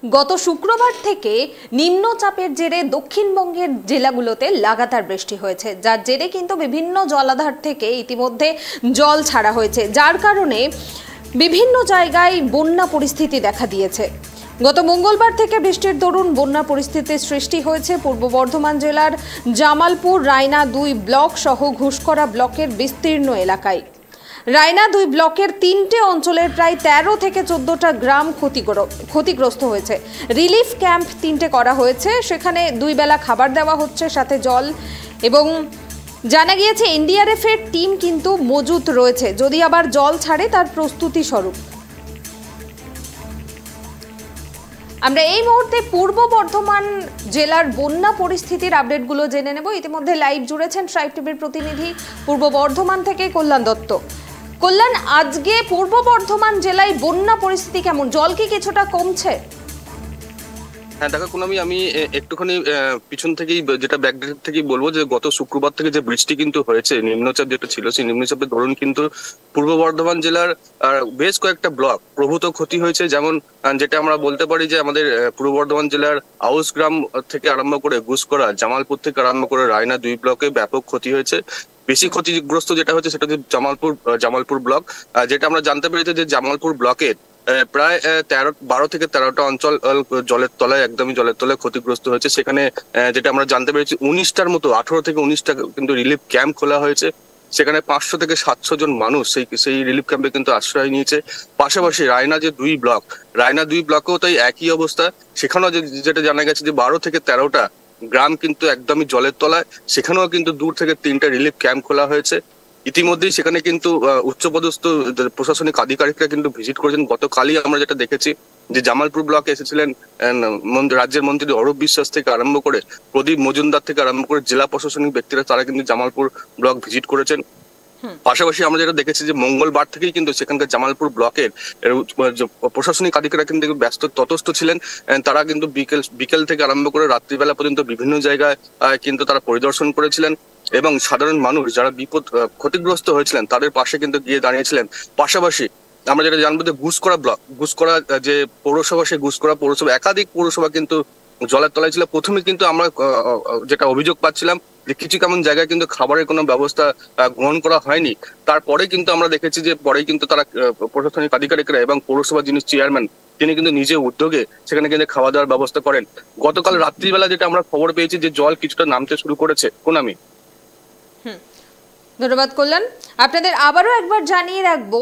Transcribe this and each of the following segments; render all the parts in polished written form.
গত শুক্রবার থেকে নিম্নচাপের জেরে দক্ষিণবঙ্গের জেলাগুলোতে লাগাতার বৃষ্টি হয়েছে, যার জেরে কিন্তু বিভিন্ন জলাধার থেকে ইতিমধ্যে জল ছাড়া হয়েছে, যার কারণে বিভিন্ন জায়গায় বন্যা পরিস্থিতি দেখা দিয়েছে। গত মঙ্গলবার থেকে বৃষ্টির দরুন বন্যা পরিস্থিতির সৃষ্টি হয়েছে পূর্ব বর্ধমান জেলার জামালপুর, রায়না 2 ব্লক সহ ঘুষকরা ব্লকের বিস্তীর্ণ এলাকায়। রায়না 2 ব্লকের 3টে অঞ্চলের প্রায় 13 থেকে 14টা গ্রাম ক্ষতিগ্রস্ত হয়েছে। রিলিফ ক্যাম্প 3টে করা হয়েছে, সেখানে 2 বেলা খাবার দেওয়া হচ্ছে, সাথে জল, এবং জানা গিয়েছে এনডিআরএফ এর টিম কিন্তু মজুত রয়েছে যদি আবার জল ছাড়ে তার প্রস্তুতি স্বরূপ। আমরা এই মুহূর্তে পূর্ব বর্ধমান জেলার বন্যা পরিস্থিতির আপডেটগুলো জেনে নেব। ইতিমধ্যে লাইভ জুড়েছেন ট্রাইব টিভির প্রতিনিধি পূর্ব বর্ধমান থেকে কল্যাণ দত্ত। কল্যাণ, আজকে পূর্ব বর্ধমান জেলায় বন্যা পরিস্থিতি কেমন? জল কি কিছুটা কমছে? হ্যাঁ দেখো কুনামি, আমি একটুখানি পিছন থেকেই যেটা ব্যাকডেট থেকেই বলবো যে গত শুক্রবার থেকে যে বৃষ্টি কিন্তু হয়েছে, নিম্নচাপ যেটা ছিল সেই নিম্নচাপের ধরুন কিন্তু পূর্ব বর্ধমান জেলার বেশ কয়েকটা ব্লক প্রভূত ক্ষতি হয়েছে। যেমন যেটা আমরা বলতে পারি যে আমাদের পূর্ব বর্ধমান জেলার আউসগ্রাম থেকে আরম্ভ করে ঘুষকরা, জামালপুর থেকে আরম্ভ করে রায়না 2 ব্লকে ব্যাপক ক্ষতি হয়েছে। বেশি ক্ষতিগ্রস্ত যেটা হচ্ছে সেটা হচ্ছে জামালপুর ব্লক। যেটা আমরা জানতে পেরেছি যে জামালপুর ব্লকের প্রায় 12 থেকে 13টা অঞ্চল জলের তলায়, একদমই জলের তলায় ক্ষতিগ্রস্ত হয়েছে। সেখানে যেটা আমরা জানতে পেরেছি 19টার মতো, 18 থেকে 19টা কিন্তু রিলিফ ক্যাম্প খোলা হয়েছে। সেখানে 500 থেকে 700 জন মানুষ সেই রিলিফ ক্যাম্পে কিন্তু আশ্রয় নিয়েছে। পাশাপাশি রায়না যে 2 ব্লক, রায়না 2 ব্লকেও তাই একই অবস্থা। সেখানেও যেটা জানা গেছে যে 12 থেকে 13টা গ্রাম কিন্তু একদমই জলের তলায়, সেখানেও কিন্তু 2 থেকে 3টা রিলিফ ক্যাম্প খোলা হয়েছে। ইতিমধ্যেই সেখানে কিন্তু উচ্চপদস্থ প্রশাসনিক আধিকারিকরা কিন্তু ভিজিট করেছেন। গতকালই আমরা যেটা দেখেছি যে জামালপুর ব্লকে এসেছিলেন রাজ্যের মন্ত্রী অরূপ বিশ্বাস থেকে আরম্ভ করে প্রদীপ মজুমদার থেকে আরম্ভ করে জেলা প্রশাসনিক ব্যক্তিরা, তারা কিন্তু জামালপুর ব্লক ভিজিট করেছেন। পাশাপাশি আমরা যেটা দেখেছি যে মঙ্গলবার থেকেই কিন্তু সেখানকার জামালপুর ব্লকের প্রশাসনিক আধিকারিকরা কিন্তু ব্যস্ত ততস্থ ছিলেন। তারা কিন্তু বিকেল থেকে আরম্ভ করে রাত্রিবেলা পর্যন্ত বিভিন্ন জায়গায় কিন্তু তারা পরিদর্শন করেছিলেন এবং সাধারণ মানুষ যারা ক্ষতিগ্রস্ত হয়েছিলেন তাদের পাশে কিন্তু গিয়ে দাঁড়িয়েছিলেন। পাশাপাশি আমরা যেটা জানবো যে ঘুষকরা যে পৌরসভা, সেই ঘুষকরা পৌরসভা, একাধিক পৌরসভা কিন্তু জলের তলায় ছিল। প্রথমে কিন্তু আমরা যেটা অভিযোগ পাচ্ছিলাম যে কিছু কেমন জায়গায় কিন্তু খাবারের কোনো ব্যবস্থা গ্রহণ করা হয়নি। তারপরে কিন্তু আমরা দেখেছি যে পরেই কিন্তু তারা প্রশাসনিক আধিকারিকরা এবং পৌরসভা যিনি চেয়ারম্যান, তিনি কিন্তু নিজে উদ্যোগে সেখানে কিন্তু খাওয়া দাওয়ার ব্যবস্থা করেন। গতকাল রাত্রিবেলা যেটা আমরা খবর পেয়েছি যে জল কিছুটা নামতে শুরু করেছে। কোনামি, ধন্যবাদ কল্যাণ। আপনাদের আবারও একবার জানিয়ে রাখবো,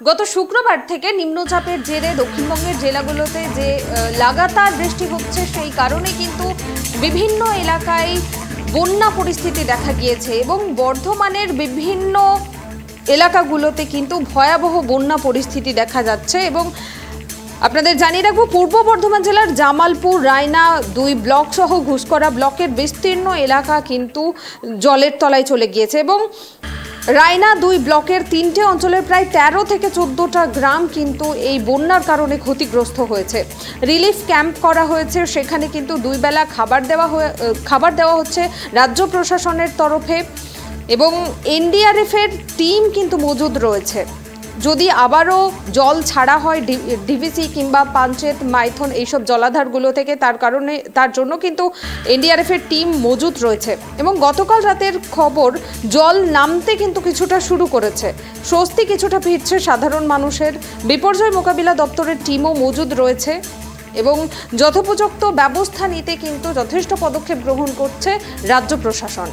গত শুক্রবার থেকে নিম্নচাপের জেরে দক্ষিণবঙ্গের জেলাগুলোতে যে লাগাতার বৃষ্টি হচ্ছে, সেই কারণে কিন্তু বিভিন্ন এলাকায় বন্যা পরিস্থিতি দেখা গিয়েছে এবং বর্ধমানের বিভিন্ন এলাকাগুলোতে কিন্তু ভয়াবহ বন্যা পরিস্থিতি দেখা যাচ্ছে। এবং আপনাদের জানিয়ে রাখবো, পূর্ব বর্ধমান জেলার জামালপুর, রায়না 2 ব্লক সহ ঘুষকরা ব্লকের বিস্তীর্ণ এলাকা কিন্তু জলের তলায় চলে গিয়েছে এবং রায়না 2 ব্লকের 3টে অঞ্চলের প্রায় 13 থেকে 14টা গ্রাম কিন্তু এই বন্যার কারণে ক্ষতিগ্রস্ত হয়েছে। রিলিফ ক্যাম্প করা হয়েছে, সেখানে কিন্তু 2 বেলা খাবার দেওয়া হচ্ছে রাজ্য প্রশাসনের তরফে এবং এনডিআরএফ এর টিম কিন্তু মজুদ রয়েছে যদি আবারও জল ছাড়া হয় ডিভিসি কিংবা পাঞ্চেত, মাইথন এইসব জলাধারগুলো থেকে। তার জন্য কিন্তু এনডিআরএফ এর টিম মজুদ রয়েছে এবং গতকাল রাতের খবর, জল নামতে কিন্তু কিছুটা শুরু করেছে, স্বস্তি কিছুটা ফিরছে সাধারণ মানুষের। বিপর্যয় মোকাবিলা দপ্তরের টিমও মজুদ রয়েছে এবং যথোপযুক্ত ব্যবস্থা নিতে কিন্তু যথেষ্ট পদক্ষেপ গ্রহণ করছে রাজ্য প্রশাসন।